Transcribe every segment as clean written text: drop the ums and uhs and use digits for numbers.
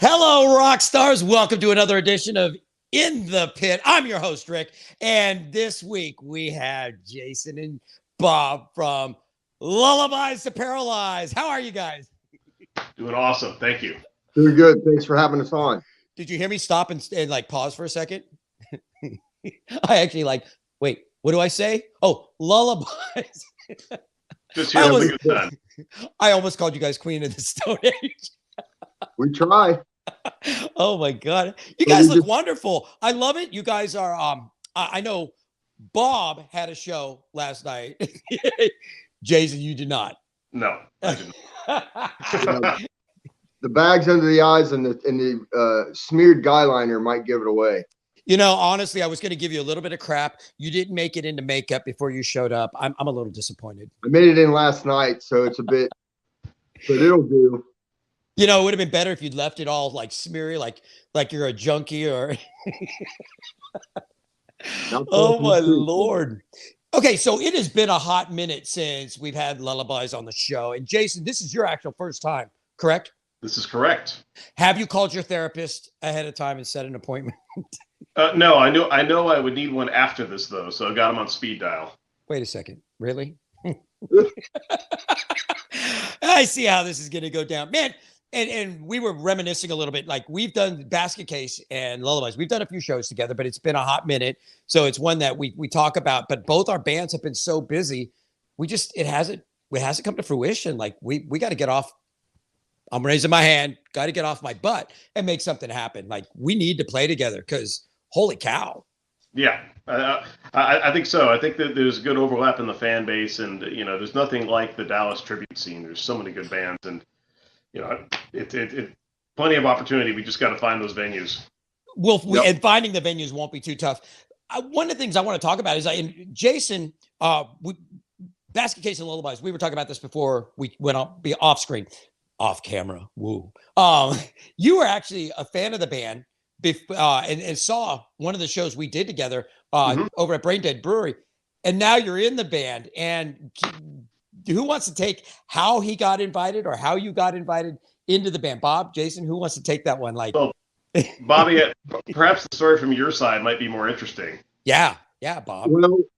Hello, rock stars. Welcome to another edition of In the Pit. I'm your host, Rick. And this week we had Jason and Bob from Lullabies to Paralyze. How are you guys? Doing awesome. Thank you. Doing good. Thanks for having us on. Did you hear me stop and like pause for a second? I actually wait, what do I say? Oh, Lullabies. Just here having a good time. I almost called you guys Queen of the Stone Age. We try. Oh my God. You guys look wonderful. I love it. You guys are, I know Bob had a show last night. Jason, you did not. No, I didn't. The bags under the eyes and the smeared guy liner might give it away. You know, honestly, I was going to give you a little bit of crap. You didn't make it into makeup before you showed up. I'm a little disappointed. I made it in last night, so it's a bit, but it'll do. You know, it would have been better if you'd left it all like smeary, like you're a junkie or. Oh my Lord. Okay, so it has been a hot minute since we've had Lullabies on the show. And Jason, this is your actual first time, correct? This is correct. Have you called your therapist ahead of time and set an appointment? No, I know I would need one after this though, so I got him on speed dial. Wait a second. Really? I see how this is going to go down, man. And we were reminiscing a little bit. Like, we've done Basket Case and Lullabies. We've done a few shows together, but it's been a hot minute. So it's one that we talk about. But both our bands have been so busy. It hasn't come to fruition. Like, we got to get off. I'm raising my hand. Got to get off my butt and make something happen. Like, we need to play together because holy cow. Yeah, I think so. I think that there's good overlap in the fan base, and there's nothing like the Dallas tribute scene. There's so many good bands, and it plenty of opportunity. We just got to find those venues. Well, and finding the venues won't be too tough. One of the things I want to talk about is, Jason, Basket Case and Lullabies. We were talking about this before we went off screen, off camera. Woo. You were actually a fan of the band, and saw one of the shows we did together over at Brain Dead Brewery, and now you're in the band. And who wants to take how he got invited or how you got invited into the band? Bob, Jason, who wants to take that one? Well, Bobby, perhaps the story from your side might be more interesting. Yeah, Bob.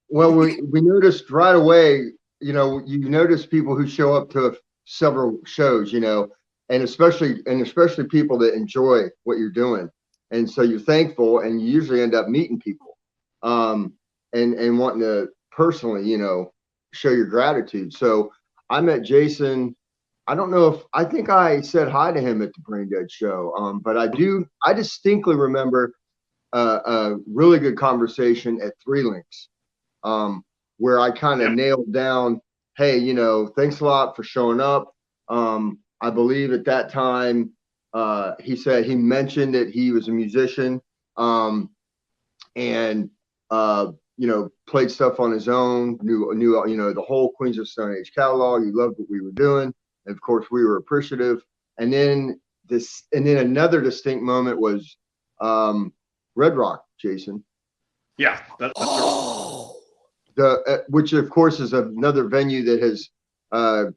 Well, we noticed right away. You notice people who show up to several shows. And especially people that enjoy what you're doing. And so you're thankful, and you usually end up meeting people, and wanting to personally, show your gratitude. So I met Jason. I think I said hi to him at the Brain Dead show. But I distinctly remember a really good conversation at Three Links, where I kind of nailed down, hey, thanks a lot for showing up. I believe at that time, he mentioned that he was a musician, and played stuff on his own, knew the whole Queens of Stone Age catalog. He loved what we were doing, and of course we were appreciative. And then another distinct moment was Red Rock, Jason. Yeah, that's which of course is another venue that has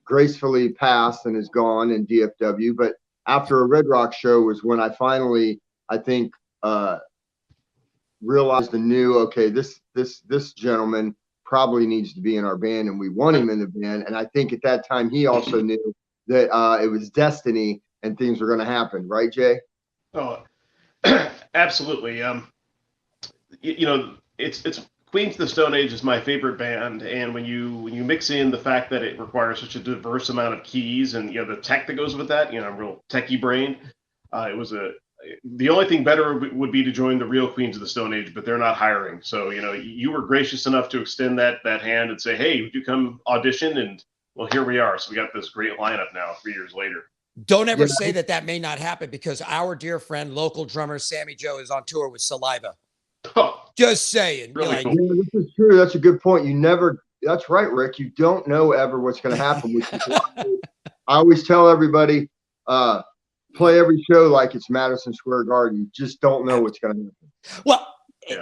gracefully passed and is gone in DFW. But after a Red Rock show was when I finally, I think, realized and knew, okay, this gentleman probably needs to be in our band, and we want him in the band. And I think at that time he also knew that it was destiny and things were going to happen, right, Jay? Oh, absolutely. It's Queens of the Stone Age is my favorite band, and when you mix in the fact that it requires such a diverse amount of keys and the tech that goes with that, I'm real techie brain. The only thing better would be to join the real Queens of the Stone Age, but they're not hiring. So you were gracious enough to extend that hand and say, hey, would you come audition? And well, here we are. So we got this great lineup now 3 years later. Don't ever say that may not happen, because our dear friend, local drummer Sammy Joe, is on tour with Saliva. Oh, just saying. Really cool. Yeah, this is true. That's a good point. That's right, Rick. You don't know ever what's going to happen. I always tell everybody, play every show like it's Madison Square Garden. You just don't know what's going to happen. Well,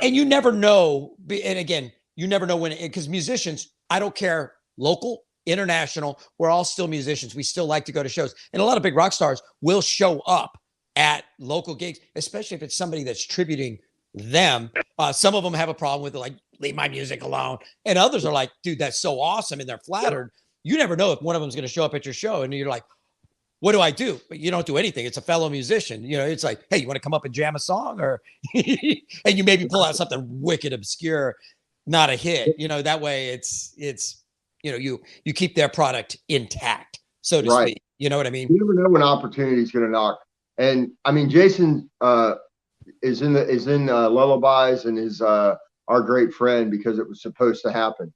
and you never know. And again, you never know when, because musicians, I don't care, local, international, we're all still musicians. We still like to go to shows. And a lot of big rock stars will show up at local gigs, especially if it's somebody that's tributing them. Some of them have a problem with it, like, leave my music alone. And others are like, dude, that's so awesome. And they're flattered. You never know if one of them is going to show up at your show. And you're like, what do I do? But you don't do anything. It's a fellow musician. You know, it's like, hey, you want to come up and jam a song? Or and you maybe pull out something wicked obscure, not a hit. You know, that way it's you know, you keep their product intact, so to speak. You know what I mean? You never know when opportunity is going to knock. And I mean, Jason is in Lullabies and is our great friend because it was supposed to happen.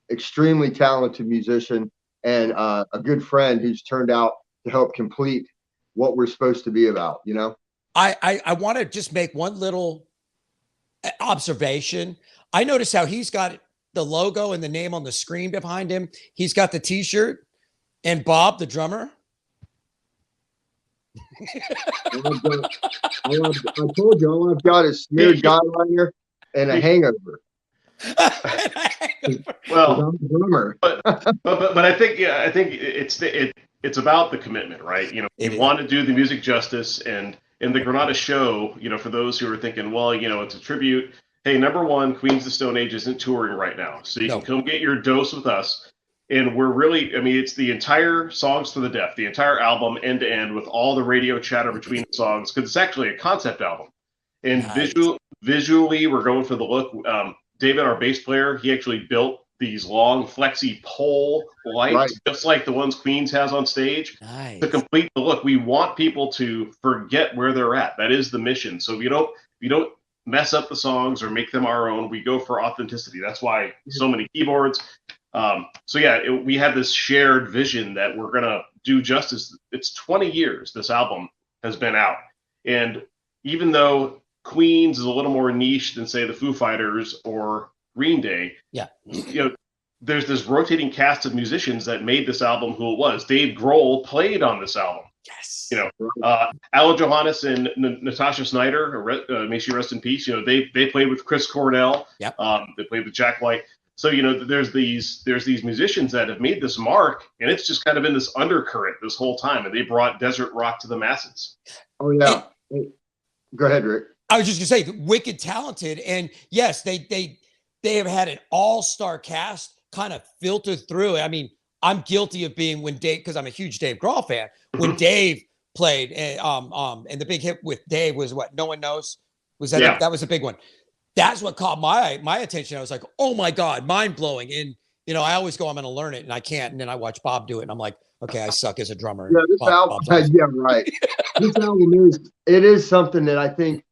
Extremely talented musician and a good friend who's turned out to help complete what we're supposed to be about. You know, I want to just make one little observation. I noticed how he's got the logo and the name on the screen behind him. He's got the T-shirt, and Bob, the drummer. I told you all I've got is smeared guideliner and a hangover. Well, I'm a drummer. but I think it's about the commitment, right? You know, you want to do the music justice, and in the Granada show, you know, for those who are thinking, well, you know, it's a tribute. Hey, number one, Queens of the Stone Age isn't touring right now, so you can come get your dose with us. And we're really, I mean, it's the entire Songs for the Deaf, the entire album end to end with all the radio chatter between the songs, because it's actually a concept album. And visually, we're going for the look. David, our bass player, he actually built these long flexi pole lights, just like the ones Queens has on stage, to complete the look. We want people to forget where they're at. That is the mission. So if you don't mess up the songs or make them our own, we go for authenticity. That's why so many keyboards. So yeah, we have this shared vision that we're gonna do justice. It's 20 years this album has been out, and even though Queens is a little more niche than, say, the Foo Fighters or Green Day, you know, there's this rotating cast of musicians that made this album who it was. Dave Grohl played on this album. You know, Alan Johannes and Natasha Snyder, may she rest in peace. You know, they played with Chris Cornell. They played with Jack White. So, you know, there's these musicians that have made this mark, and it's just kind of been this undercurrent this whole time, and they brought desert rock to the masses. Oh yeah. Go ahead, Rick. I was just gonna say, wicked talented, and yes, they have had an all-star cast kind of filtered through. I mean, I'm guilty of being when Dave, because I'm a huge Dave Grohl fan. When Dave played, and the big hit with Dave was what? No One Knows. Was that that was a big one? That's what caught my attention. I was like, oh my God, mind blowing. And you know, I always go, I'm going to learn it, and I can't. And then I watch Bob do it, and I'm like, okay, I suck as a drummer. Yeah, this album, this album is something that I think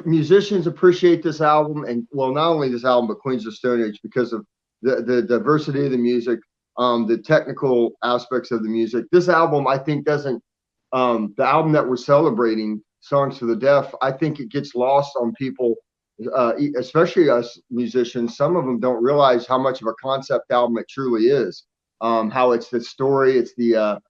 musicians appreciate this album, and well, not only this album, but Queens of Stone Age, because of the diversity of the music, the technical aspects of the music. This album, I think, doesn't. The album that we're celebrating, Songs for the Deaf, I think it gets lost on people. Especially us musicians, some of them don't realize how much of a concept album it truly is. How it's the story, it's the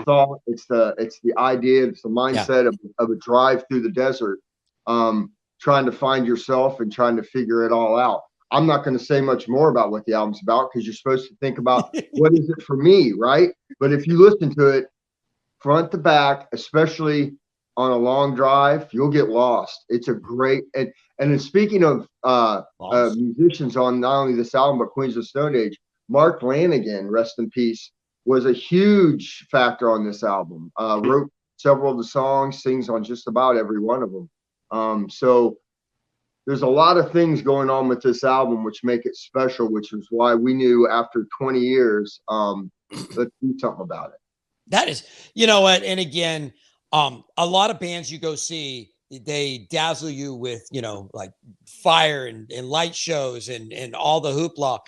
thought, it's the idea, it's the mindset of a drive through the desert, trying to find yourself and trying to figure it all out. I'm not going to say much more about what the album's about, because you're supposed to think about what is it for me, right? But if you listen to it front to back, especially on a long drive, you'll get lost. It's a great, and then speaking of musicians on not only this album but Queens of Stone Age, Mark Lanigan, rest in peace, was a huge factor on this album. Wrote several of the songs, sings on just about every one of them. So there's a lot of things going on with this album which make it special, which is why we knew after 20 years, let's do something about it. That is, you know what, and again, a lot of bands you go see, they dazzle you with, you know, like fire and light shows and all the hoopla.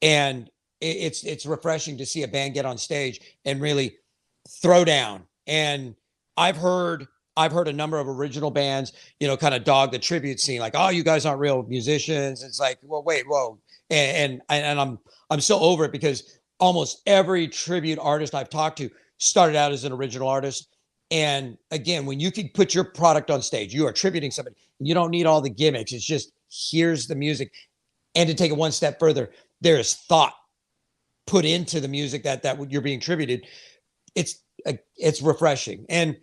And it's refreshing to see a band get on stage and really throw down. And I've heard a number of original bands, you know, kind of dog the tribute scene, like, oh, you guys aren't real musicians. It's like, well, wait, whoa. And I'm so over it, because almost every tribute artist I've talked to started out as an original artist. And again, when you can put your product on stage, you are tributing somebody. You don't need all the gimmicks. It's just, here's the music. And to take it one step further, there is thought put into the music that you're being tributed. It's refreshing. And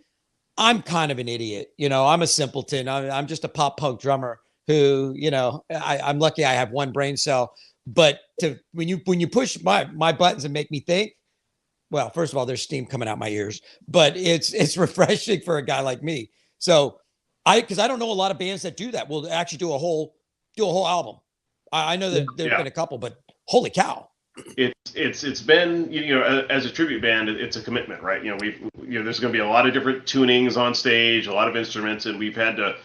I'm kind of an idiot. I'm a simpleton. I'm just a pop punk drummer who, I'm lucky I have one brain cell. But when you push my buttons and make me think, well, first of all, there's steam coming out my ears, but it's refreshing for a guy like me. So because I don't know a lot of bands that do that. Will actually do a whole album. I know that there've been a couple, but holy cow. It's been, as a tribute band, it's a commitment, right? There's going to be a lot of different tunings on stage, a lot of instruments, and we have to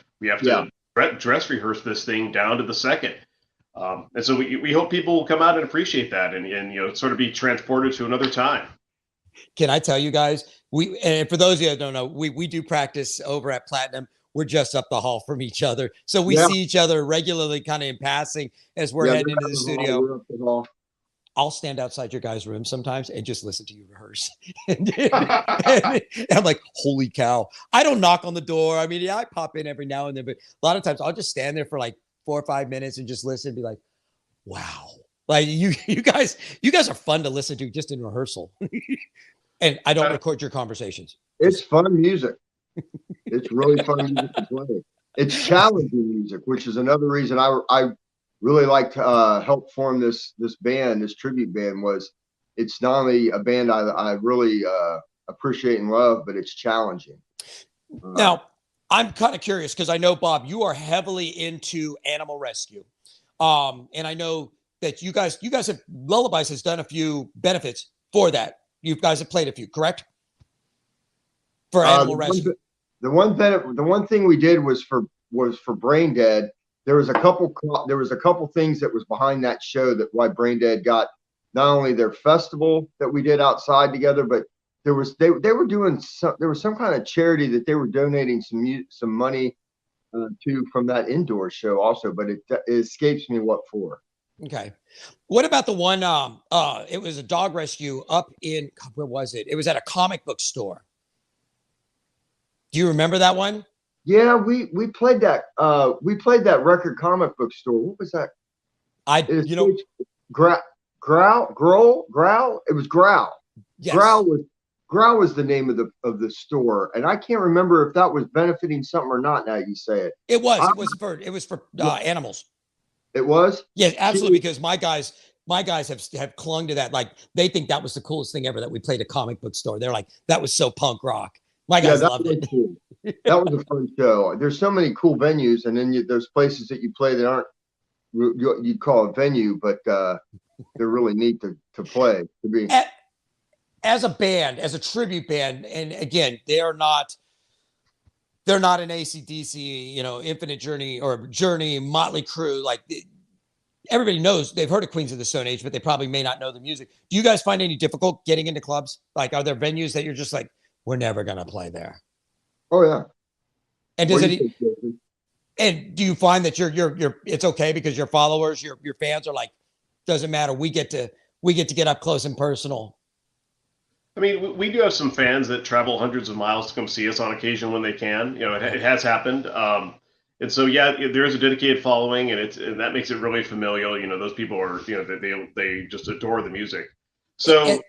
dress rehearse this thing down to the second. And so we hope people will come out and appreciate that and sort of be transported to another time. Can I tell you guys, and for those of you that don't know, we do practice over at Platinum. We're just up the hall from each other. So we see each other regularly kind of in passing as we're heading into the studio. I'll stand outside your guys' room sometimes and just listen to you rehearse. and I'm like, holy cow. I don't knock on the door. I mean, I pop in every now and then, but a lot of times I'll just stand there for like 4 or 5 minutes and just listen and be like, wow. Like you guys are fun to listen to just in rehearsal. And I don't record your conversations. It's fun music. It's really fun music to play. It's challenging music, which is another reason I really like to help form this band, this tribute band. Was it's not only a band I really appreciate and love, but it's challenging. Now, I'm kind of curious because I know, Bob, you are heavily into animal rescue. And I know that you guys have, Lullabies has done a few benefits for that. You guys have played a few, correct? For animal rescue. The one thing we did was for Brain Dead. There was a couple things that was behind that show that why Brain Dead got not only their festival that we did outside together, but they were doing there was some kind of charity that they were donating some money to from that indoor show also, but it escapes me what for. Okay. What about the one it was a dog rescue up in, where was it? It was at a comic book store. Do you remember that one? Yeah, we played that. We played that record comic book store. What was that? Growl. It was Growl. Yes. Growl was the name of the store, and I can't remember if that was benefiting something or not. Now you say it. It was for animals. It was? Yes, absolutely. Because my guys have clung to that. Like they think that was the coolest thing ever that we played a comic book store. They're like, that was so punk rock. My guys loved it. Cool. That was a fun show. There's so many cool venues, and then there's places that you play that aren't you'd call a venue, but they're really neat to play. To be as a band, as a tribute band, and again, they're not an AC/DC, Infinite Journey or Journey, Motley Crue. Like everybody knows, they've heard of Queens of the Stone Age, but they probably may not know the music. Do you guys find any difficult getting into clubs? Like, are there venues that you're just like, we're never gonna play there? Oh yeah. And and do you find that you're it's okay because your followers, your fans are like, doesn't matter, we get to get up close and personal? I mean, we do have some fans that travel hundreds of miles to come see us on occasion when they can. It has happened. And so, there is a dedicated following, and that makes it really familial. Those people are, they just adore the music. So,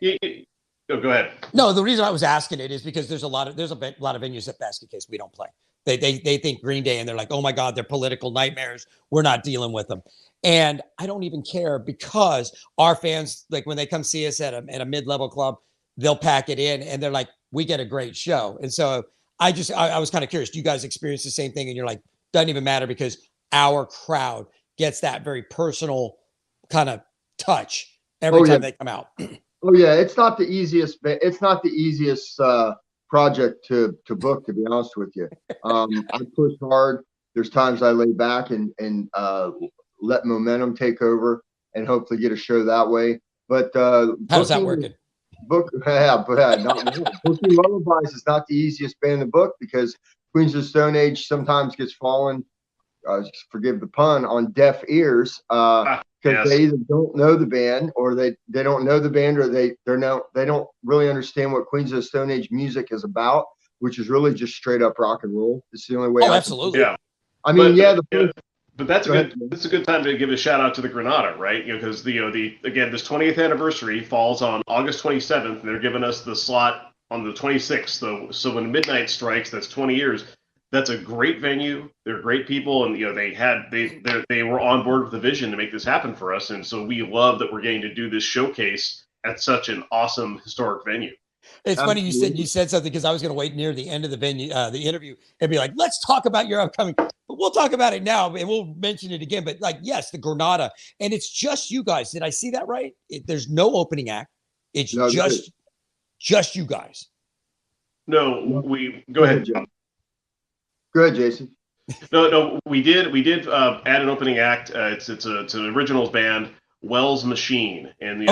go ahead. No, the reason I was asking it is because there's a lot of venues at Basket Case we don't play. They think Green Day, and they're like, oh my God, they're political nightmares. We're not dealing with them. And I don't even care because our fans, like when they come see us at a mid-level club, they'll pack it in and they're like, we get a great show. And so I was kind of curious, do you guys experience the same thing? And you're like, doesn't even matter because our crowd gets that very personal kind of touch every time they come out. Oh yeah. It's not the easiest project to book, to be honest with you. I push hard. There's times I lay back and let momentum take over and hopefully get a show that way. But how's that working? Booking Lullabies is not the easiest band to book because Queens of the Stone Age sometimes gets fallen, forgive the pun, on deaf ears because they either don't know the band or they don't know the band or they don't really understand what Queens of the Stone Age music is about, which is really just straight up rock and roll. It's the only way. Oh, absolutely. Yeah. I mean, but that's a good time to give a shout out to the Granada, right? Because again, this 20th anniversary falls on August 27th, and they're giving us the slot on the 26th. So when midnight strikes, that's 20 years. That's a great venue. They're great people, and they were on board with the vision to make this happen for us. And so we love that we're getting to do this showcase at such an awesome historic venue. It's funny you said something, because I was going to wait near the end of the venue, the interview, and be like, let's talk about your upcoming. But we'll talk about it now, and we'll mention it again. But like, yes, the Granada, and it's just you guys. Did I see that right? There's no opening act. It's just you guys. No, go ahead. Go ahead, Jason. No, we did add an opening act. It's an originals band, Wells Machine, and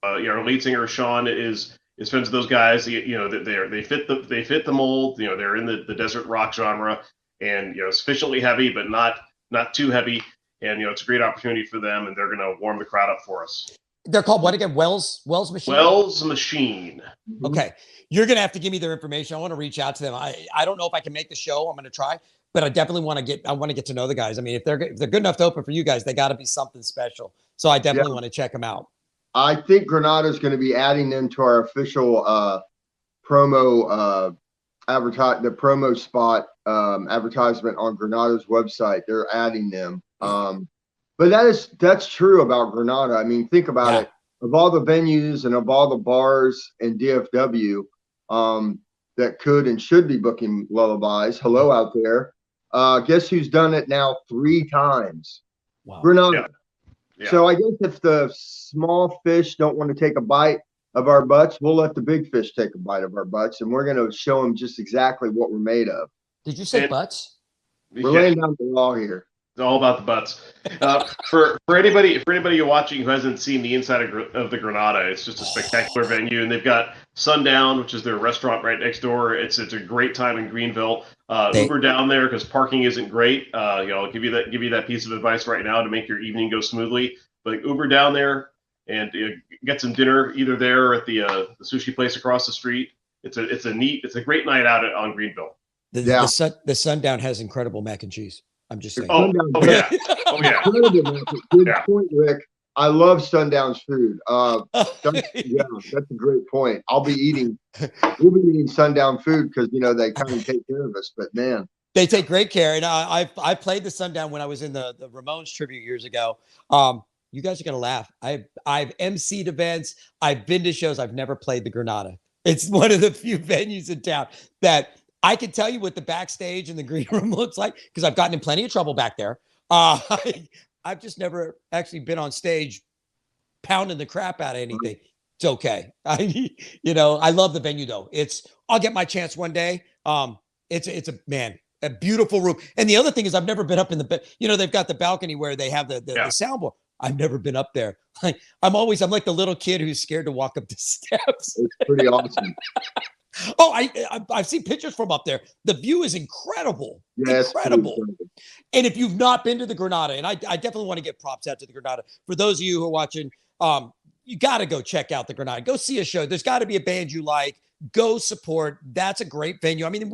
our lead singer Sean is friends with those guys. They fit the mold. They're in the desert rock genre, and sufficiently heavy but not too heavy. And it's a great opportunity for them, and they're going to warm the crowd up for us. They're called what again? Wells Machine? Wells Machine. Okay. You're going to have to give me their information. I want to reach out to them. I don't know if I can make the show. I'm going to try, but I definitely want to get to know the guys. I mean, if they're good enough to open for you guys, they got to be something special. So I definitely want to check them out. I think Granada is going to be adding them to our official promo the promo spot advertisement on Granada's website. They're adding them. But that's true about Granada. I mean, think about it. Of all the venues and of all the bars in DFW that could and should be booking Lullabies, hello out there. Guess who's done it now 3 times? Wow. Granada. Yeah. So I guess if the small fish don't want to take a bite of our butts, we'll let the big fish take a bite of our butts, and we're going to show them just exactly what we're made of. Did you say butts? We're laying down the law here. It's all about the butts. For anybody you're watching who hasn't seen the inside of the Granada, it's just a spectacular venue, and they've got Sundown, which is their restaurant right next door. It's a great time in Greenville. Uber down there because parking isn't great. I'll give you that piece of advice right now to make your evening go smoothly. But Uber down there and get some dinner either there or at the sushi place across the street. It's a great night out on Greenville. The Sundown has incredible mac and cheese. I'm just saying. Oh yeah. Good point, Rick. I love Sundown's food. That's a great point. We'll be eating Sundown food because they kind of take care of us. But man, they take great care. And I played the Sundown when I was in the Ramones tribute years ago. You guys are gonna laugh. I've emceed events. I've been to shows. I've never played the Granada. It's one of the few venues in town that I can tell you what the backstage and the green room looks like, because I've gotten in plenty of trouble back there. I've just never actually been on stage pounding the crap out of anything. It's okay. I love the venue though. I'll get my chance one day. It's a beautiful room. And the other thing is I've never been up in they've got the balcony where they have the soundboard. I've never been up there. Like I'm like the little kid who's scared to walk up the steps. It's pretty awesome. Oh, I've seen pictures from up there. The view is incredible. Yeah, incredible. And if you've not been to the Granada, and I definitely want to give props out to the Granada. For those of you who are watching, you got to go check out the Granada. Go see a show. There's got to be a band you like. Go support. That's a great venue. I mean,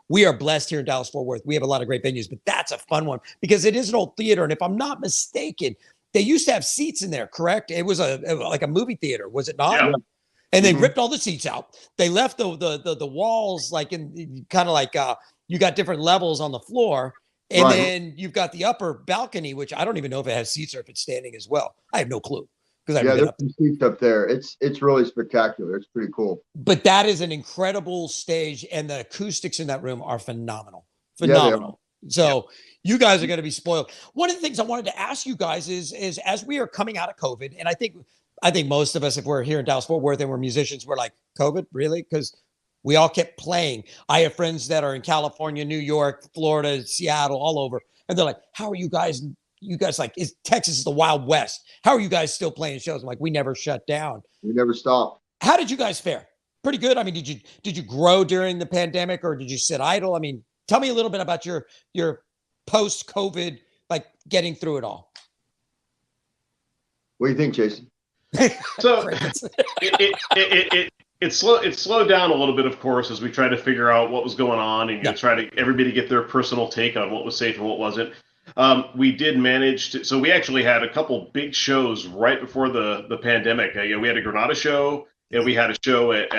we are blessed here in Dallas-Fort Worth. We have a lot of great venues, but that's a fun one because it is an old theater. And if I'm not mistaken, they used to have seats in there, correct? It was like a movie theater, was it not? Yeah. And they ripped all the seats out. They left the walls like in kind of like you got different levels on the floor. And then you've got the upper balcony, which I don't even know if it has seats or if it's standing as well. I have no clue. There's some seats up there. It's really spectacular. It's pretty cool. But that is an incredible stage, and the acoustics in that room are phenomenal. Phenomenal. So you guys are going to be spoiled. One of the things I wanted to ask you guys is as we are coming out of COVID, and I think most of us, if we're here in Dallas-Fort Worth and we're musicians, we're like, COVID, really? Because we all kept playing. I have friends that are in California, New York, Florida, Seattle, all over. And they're like, how are you guys? You guys like, Texas is the Wild West. How are you guys still playing shows? I'm like, we never shut down. We never stopped. How did you guys fare? Pretty good. I mean, did you grow during the pandemic or did you sit idle? I mean, tell me a little bit about your post-COVID, like getting through it all. What do you think, Jason? So it slowed down a little bit, of course, as we tried to figure out what was going on and try to everybody get their personal take on what was safe and what wasn't. We did manage to, so we actually had a couple big shows right before the pandemic. We had a Granada show, and we had a show at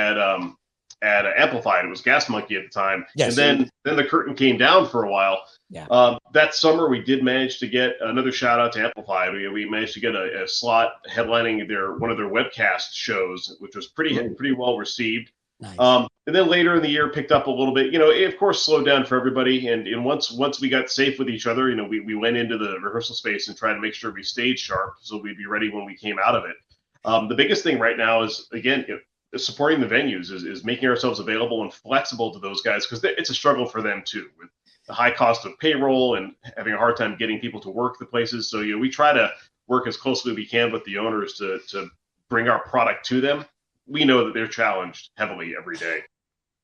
at Amplified. It was Gas Monkey at the time. Yes. And then the curtain came down for a while. Yeah. That summer, we did manage to get another shout out to Amplified. We managed to get a slot headlining one of their webcast shows, which was pretty well received. Nice. And then later in the year, picked up a little bit. It of course slowed down for everybody. And once we got safe with each other, we went into the rehearsal space and tried to make sure we stayed sharp so we'd be ready when we came out of it. The biggest thing right now is, again, supporting the venues, is making ourselves available and flexible to those guys, because it's a struggle for them too, with the high cost of payroll and having a hard time getting people to work the places. So we try to work as closely as we can with the owners to bring our product to them. We know that they're challenged heavily every day.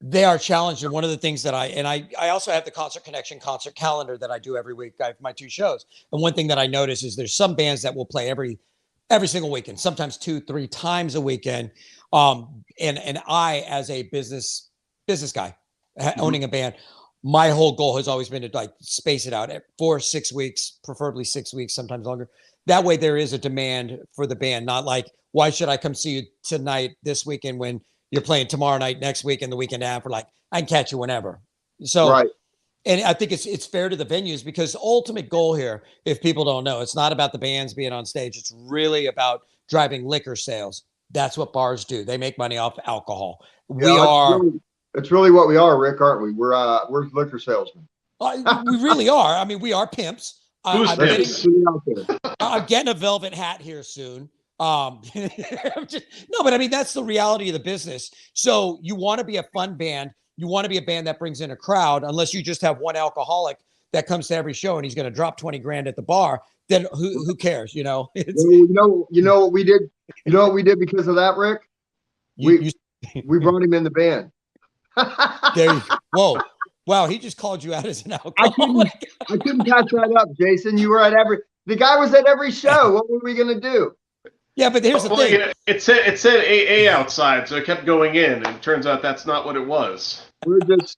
They are challenged, and one of the things that I also have the Concert Connection concert calendar that I do every week. I have my 2 shows, and one thing that I notice is there's some bands that will play every single weekend, sometimes 2-3 times a weekend. And I, as a business guy, owning a band, my whole goal has always been to like space it out at 4-6 weeks, preferably 6 weeks, sometimes longer. That way there is a demand for the band, not like, why should I come see you tonight, this weekend, when you're playing tomorrow night, next week, and the weekend after? Like, I can catch you whenever. So, right. And I think it's fair to the venues, because ultimate goal here, if people don't know, it's not about the bands being on stage. It's really about driving liquor sales. That's what bars do. They make money off alcohol. It's really what we are, Rick, aren't we? We're liquor salesmen. We really are. I mean, we are pimps. I'm getting a velvet hat here soon. No, but I mean, that's the reality of the business. So you want to be a fun band. You want to be a band that brings in a crowd, unless you just have one alcoholic that comes to every show and he's going to drop 20 grand at the bar. Then who cares? You know what we did? You know what we did because of that, Rick? We brought him in the band. Whoa. Wow. He just called you out as an alcoholic. I couldn't pass that up, Jason. You were at the guy was at every show. What were we going to do? Yeah, but here's the thing. Yeah, it said AA outside, so it kept going in, and it turns out that's not what it was. We're just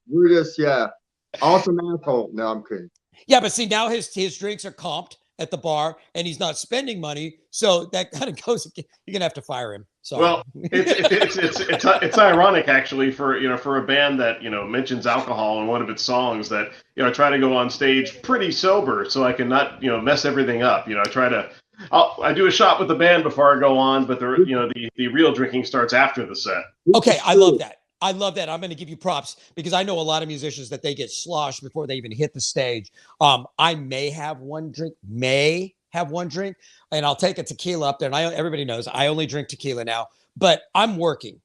awesome asshole. No, I'm kidding. Yeah, but see, now his drinks are comped at the bar, and he's not spending money, so that kind of goes. You're gonna have to fire him. Sorry. Well, it's ironic actually for a band that mentions alcohol in one of its songs, that I try to go on stage pretty sober so I can not mess everything up. I do a shot with the band before I go on, but the real drinking starts after the set. Okay, I love that. I'm going to give you props, because I know a lot of musicians that they get sloshed before they even hit the stage. I may have one drink, and I'll take a tequila up there. And everybody knows I only drink tequila now, but I'm working.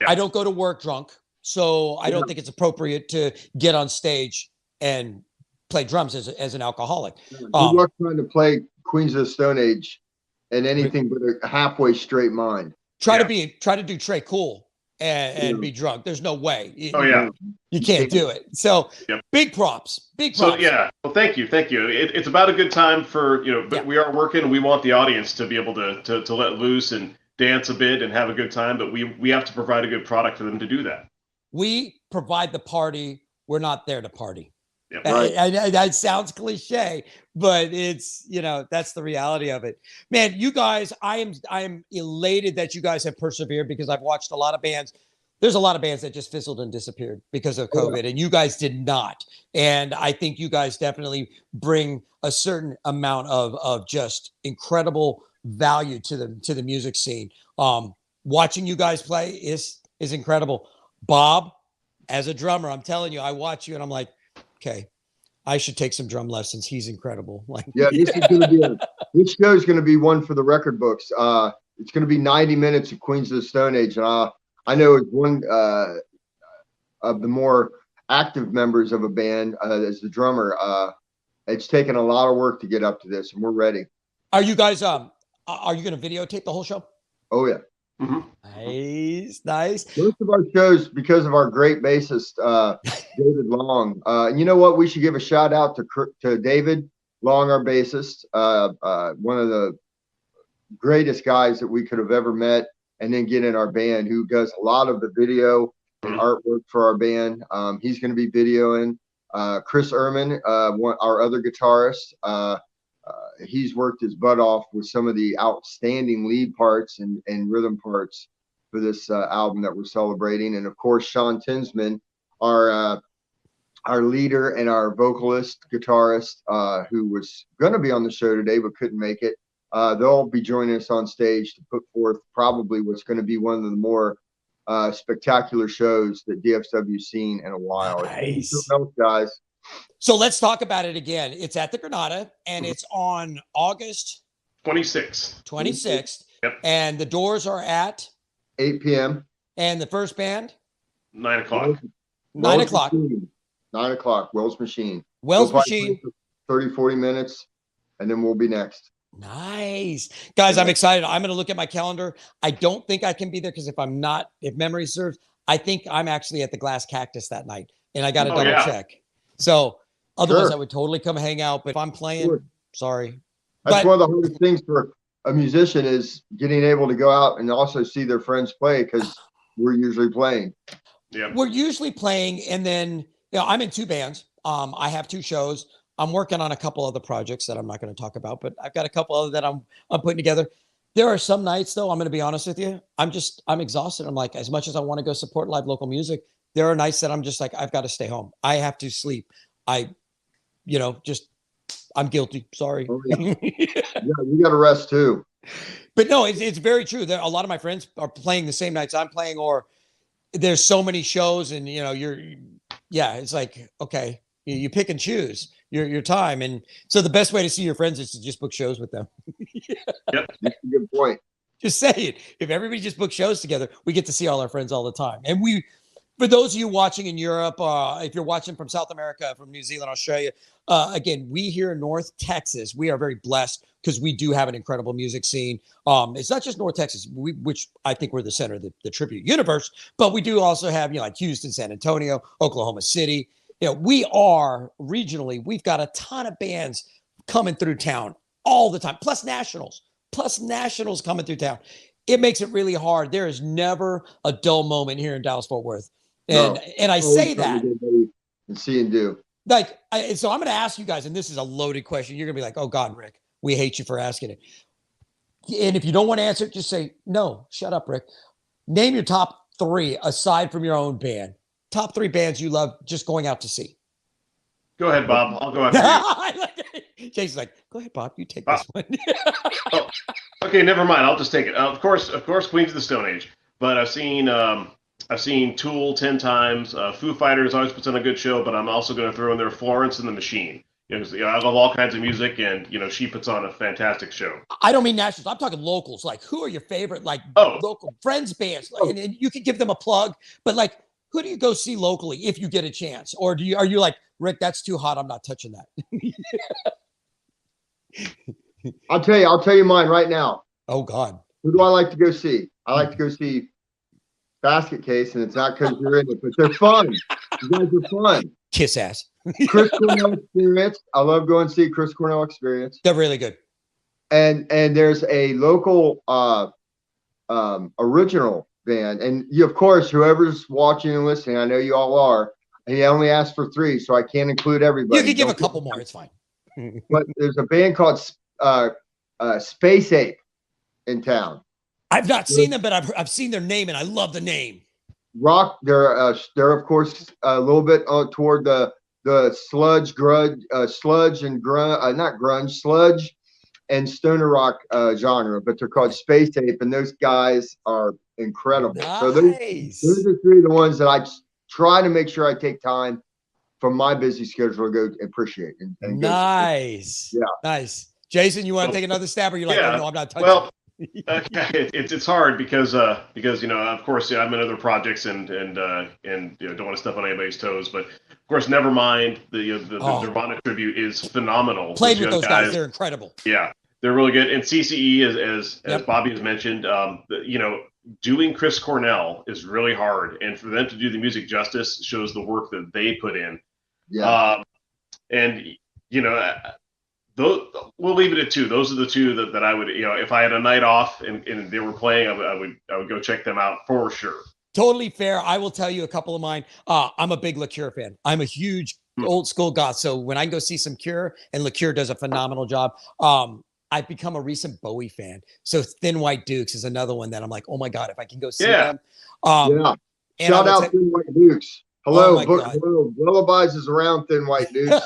Yeah. I don't go to work drunk, so I don't think it's appropriate to get on stage and play drums as an alcoholic. Good luck trying to play Queens of the Stone Age and anything but a halfway straight mind. Try to do Trey Cool and be drunk. There's no way. You can't do it. So big props. So well, thank you. It's about a good time for but we are working. We want the audience to be able to let loose and dance a bit and have a good time, but we have to provide a good product for them to do that. We provide the party. We're not there to party. Yeah, right. That sounds cliche, but it's that's the reality of it, man. You guys, I am elated that you guys have persevered, because I've watched a lot of bands. There's a lot of bands that just fizzled and disappeared because of COVID, and you guys did not. And I think you guys definitely bring a certain amount of just incredible value to the music scene. Watching you guys play is incredible. Bob, as a drummer, I'm telling you, I watch you and I'm like, okay, I should take some drum lessons. He's incredible. This show is going to be one for the record books. It's going to be 90 minutes of Queens of the Stone Age. And I know it's one of the more active members of a band as the drummer. It's taken a lot of work to get up to this, and we're ready. Are you guys, are you going to videotape the whole show? Oh, yeah. Mm-hmm. Nice. Most of our shows, because of our great bassist, David Long. You know what? We should give a shout out to David Long, our bassist, one of the greatest guys that we could have ever met, and then get in our band, who does a lot of the video and artwork for our band. He's going to be videoing. Chris Ehrman, our other guitarist, he's worked his butt off with some of the outstanding lead parts and rhythm parts for this album that we're celebrating. And of course, Sean Tinsman, our leader and our vocalist, guitarist, who was going to be on the show today but couldn't make it. They'll be joining us on stage to put forth probably what's going to be one of the more spectacular shows that DFW's seen in a while. Nice. Guys. So let's talk about it again. It's at the Granada, and it's on August 26th. Yep. And the doors are at 8 p.m. And the first band? 9 o'clock. 9 o'clock. 9 o'clock. Wells Machine. Wells Machine. 30, 40 minutes, and then we'll be next. Nice. Guys, I'm excited. I'm going to look at my calendar. I don't think I can be there because if memory serves, I think I'm actually at the Glass Cactus that night, and I got to double check. So otherwise, I would totally come hang out. But if I'm playing, sorry. That's one of the hardest things for a musician is getting able to go out and also see their friends play because we're usually playing. Yeah, we're usually playing, and then I'm in 2 bands. I have 2 shows. I'm working on a couple other projects that I'm not going to talk about, but I've got a couple other that I'm putting together. There are some nights, though, I'm going to be honest with you, I'm exhausted. I'm like, as much as I want to go support live local music, there are nights that I'm just like, I've got to stay home. I have to sleep. I'm guilty. Sorry. Oh, yeah. You got to rest too. But no, it's very true. A lot of my friends are playing the same nights I'm playing, or there's so many shows, and it's like, okay, you pick and choose your time. And so the best way to see your friends is to just book shows with them. Yep. That's a good point. Just say it. If everybody just books shows together, we get to see all our friends all the time. And for those of you watching in Europe, if you're watching from South America, from New Zealand, Australia, again, we here in North Texas, we are very blessed because we do have an incredible music scene. It's not just North Texas, which I think we're the center of the tribute universe, but we do also have, like Houston, San Antonio, Oklahoma City. We are regionally, we've got a ton of bands coming through town all the time, plus nationals coming through town. It makes it really hard. There is never a dull moment here in Dallas-Fort Worth. And I say that. And see and do. So I'm going to ask you guys, and this is a loaded question. You're going to be like, oh God, Rick, we hate you for asking it. And if you don't want to answer it, just say, no, shut up, Rick. Name your top 3 aside from your own band. Top 3 bands you love just going out to see. Go ahead, Bob. I'll go after you. Jason's like, go ahead, Bob. You take this one. Okay, never mind. I'll just take it. Of course, Queens of the Stone Age. But I've seen Tool 10 times. Foo Fighters always puts on a good show, but I'm also going to throw in there Florence and the Machine. I love all kinds of music, and she puts on a fantastic show. I don't mean nationals. I'm talking locals. Like, who are your favorite local friends bands? And you can give them a plug, but who do you go see locally if you get a chance? Or are you like, Rick, that's too hot, I'm not touching that? I'll tell you mine right now. Oh God. Who do I like to go see? I like to go see Basket Case, and it's not because you're in it, but they're fun. You guys are fun. Kiss ass. Chris Cornell Experience. I love going to see Chris Cornell Experience. They're really good. And there's a local original band, and you, of course, whoever's watching and listening, I know you all are, and you only asked for 3, so I can't include everybody. You can give a couple more, it's fine. But there's a band called Space Ape in town. I've not seen them, but I've seen their name, and I love the name. Rock. They're of course a little bit toward the sludge and grunge, not grunge, sludge and stoner rock genre, but they're called Space Ape, and those guys are incredible. Nice. So those are 3 of the ones that I try to make sure I take time from my busy schedule to go appreciate. And nice. Yeah. Nice. Jason, you want to take another stab, or you're like, oh no, I'm not touching it? It's hard because of course I'm in other projects and don't want to step on anybody's toes, but of course Nevermind, the Nirvana tribute is phenomenal. Played with those guys, they're incredible. Yeah, they're really good. And CCE, as Bobby has mentioned, doing Chris Cornell is really hard, and for them to do the music justice shows the work that they put in. Yeah. We'll leave it at 2. Those are the 2 that I would, if I had a night off and they were playing, I would go check them out for sure. Totally fair. I will tell you a couple of mine. I'm a big Le Cure fan. I'm a huge old school goth. So when I go see some Cure, and Le Cure does a phenomenal job. I've become a recent Bowie fan. So Thin White Dukes is another one that I'm like, oh my God, if I can go see them. Yeah. Shout out Thin White Dukes. Hello, hello. Lullabies is around Thin White Dukes.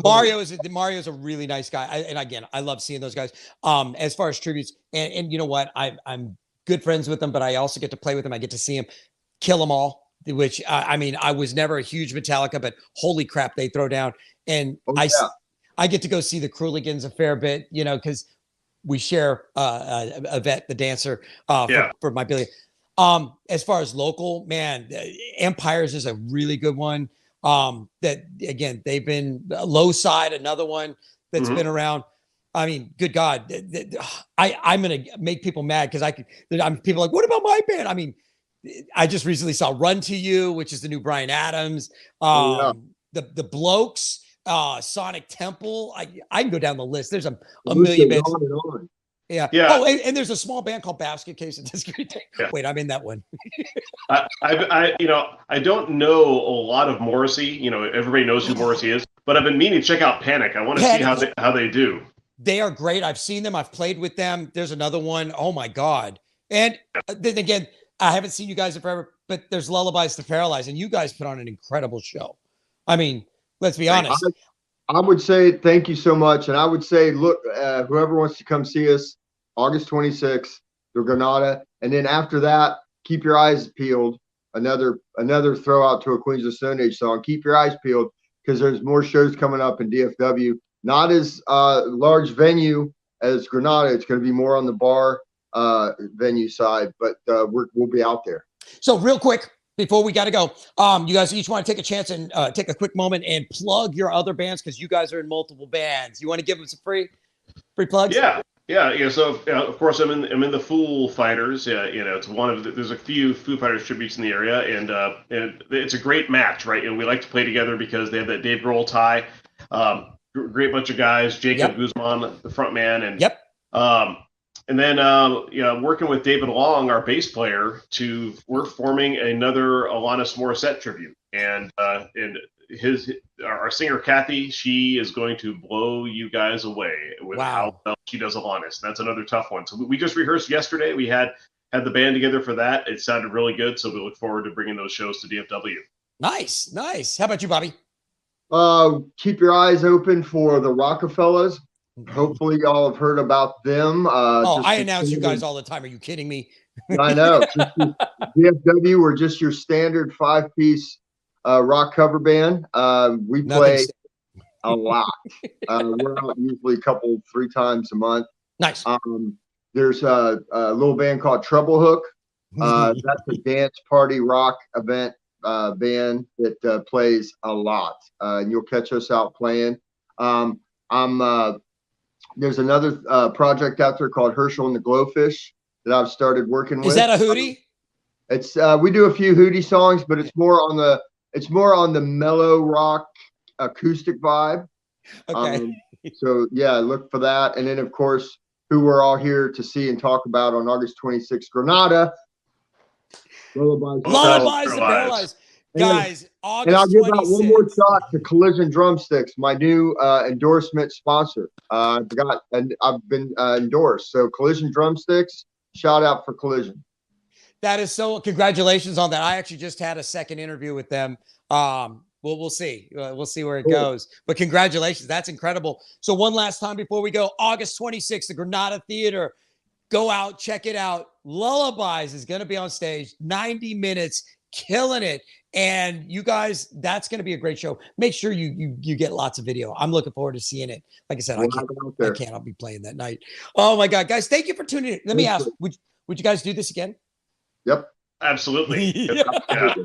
Mario's a really nice guy. And again, I love seeing those guys. As far as tributes, and you know what? I'm good friends with them, but I also get to play with them. I get to see them kill them all, which I mean, I was never a huge Metallica, but holy crap, they throw down. And I get to go see the Crueligans a fair bit, you know, because we share Yvette, the dancer, for my Billy. As far as local, man, Empires is a really good one. That again, they've been Low Side, another one that's been around. I mean, good God, I'm gonna make people mad because people are like, what about my band? I mean, I just recently saw Run to You, which is the new Bryan Adams. The Blokes, Sonic Temple. I can go down the list. There's a million bands. Yeah. Oh, and there's a small band called Basket Case that does great thing. Wait, I'm in that one. I don't know a lot of Morrissey. You know, everybody knows who Morrissey is, but I've been meaning to check out Panic. I want to see how they do. They are great. I've seen them. I've played with them. There's another one. Oh my God. And then again, I haven't seen you guys in forever, but there's Lullabies to Paralyze, and you guys put on an incredible show. I mean, let's be honest. I would say thank you so much. And I would say, look, whoever wants to come see us, August 26th, the Granada. And then after that, keep your eyes peeled. Another throw out to a Queens of Stone Age song. Keep your eyes peeled because there's more shows coming up in DFW. Not as large venue as Granada. It's going to be more on the bar venue side, but we'll be out there. So real quick, before we got to go, you guys each want to take a chance and take a quick moment and plug your other bands because you guys are in multiple bands. You want to give them some free plugs? Yeah. So of course, I'm in the Foo Fighters. You know, it's there's a few Foo Fighters tributes in the area, and it's a great match, right? And we like to play together because they have that Dave Grohl tie. Great bunch of guys, Jacob Guzman, the front man, and and then working with David Long, our bass player, we're forming another Alanis Morissette tribute, and our singer Kathy, she is going to blow you guys away with how well she does Alanis. That's another tough one. So we just rehearsed yesterday. We had the band together for that. It sounded really good, so we look forward to bringing those shows to DFW. Nice. How about you, Bobby? Keep your eyes open for the Rockefellers. Hopefully y'all have heard about them. I announce you guys all the time. Are you kidding me? I know. DFW, we're just your standard 5-piece rock cover band. We play a lot. We're out usually 3 times a month. Nice. There's a little band called Treble Hook. That's a dance party rock event band that plays a lot. And you'll catch us out playing. There's another project out there called Herschel and the Glowfish that I've started working with. Is that a Hootie? It's we do a few Hootie songs, but it's more on the mellow rock acoustic vibe. Okay. So yeah, look for that. And then of course, who we're all here to see and talk about on August 26th, Granada. Lullabies to Paralyze. Guys, August 26th. And I'll give out one more shot to Collision Drumsticks, my new endorsement sponsor. I've been endorsed. So Collision Drumsticks, shout out for Collision. That is congratulations on that. I actually just had a second interview with them. We'll see. We'll see where it goes. But congratulations. That's incredible. So one last time before we go, August 26th, the Granada Theater. Go out, check it out. Lullabies is going to be on stage, 90 minutes, killing it. And you guys, that's going to be a great show. Make sure you get lots of video. I'm looking forward to seeing it. Like I said, I can't. I'll be playing that night. Oh my God, guys, thank you for tuning in. Let me ask, would you guys do this again? Yep. Absolutely. Yeah.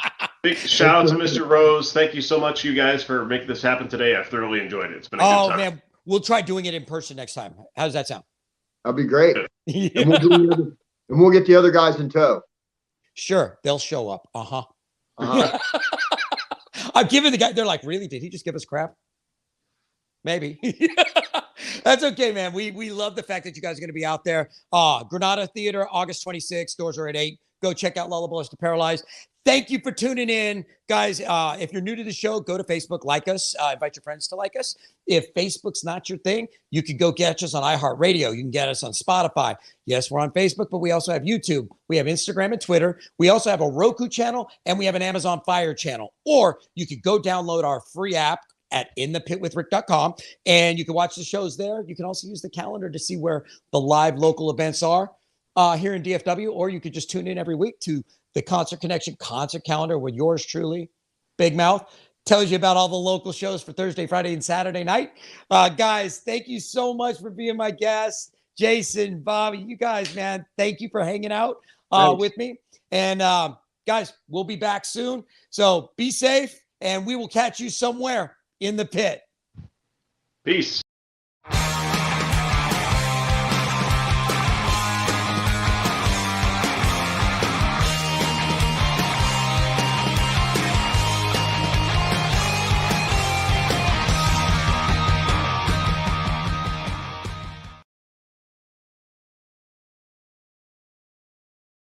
Big shout out to Mr. Rose. Thank you so much, you guys, for making this happen today. I've thoroughly enjoyed it. It's been a good time. Man, we'll try doing it in person next time. How does that sound? That'll be great. Yeah. And we'll get the other guys in tow. Sure, they'll show up. I'm giving the guy. They're like, really? Did he just give us crap? Maybe. That's okay, man. We love the fact that you guys are going to be out there. Granada Theater, August 26th. Doors are at 8. Go check out Lullabies to Paralyze. Thank you for tuning in, guys. If you're new to the show, go to Facebook, like us, invite your friends to like us. If Facebook's not your thing, you can go catch us on iHeart Radio. You can get us on Spotify. Yes, we're on Facebook, but we also have YouTube. We have Instagram and Twitter. We also have a Roku channel, and we have an Amazon Fire channel. Or you could go download our free app at inthepitwithric.com, and you can watch the shows there. You can also use the calendar to see where the live local events are here in DFW, or you could just tune in every week to the Concert Connection concert calendar with yours truly, Big Mouth, tells you about all the local shows for Thursday, Friday, and Saturday night. Guys, thank you so much for being my guests. Jason, Bobby, you guys, man, thank you for hanging out with me. And guys, we'll be back soon. So be safe, and we will catch you somewhere in the pit. Peace.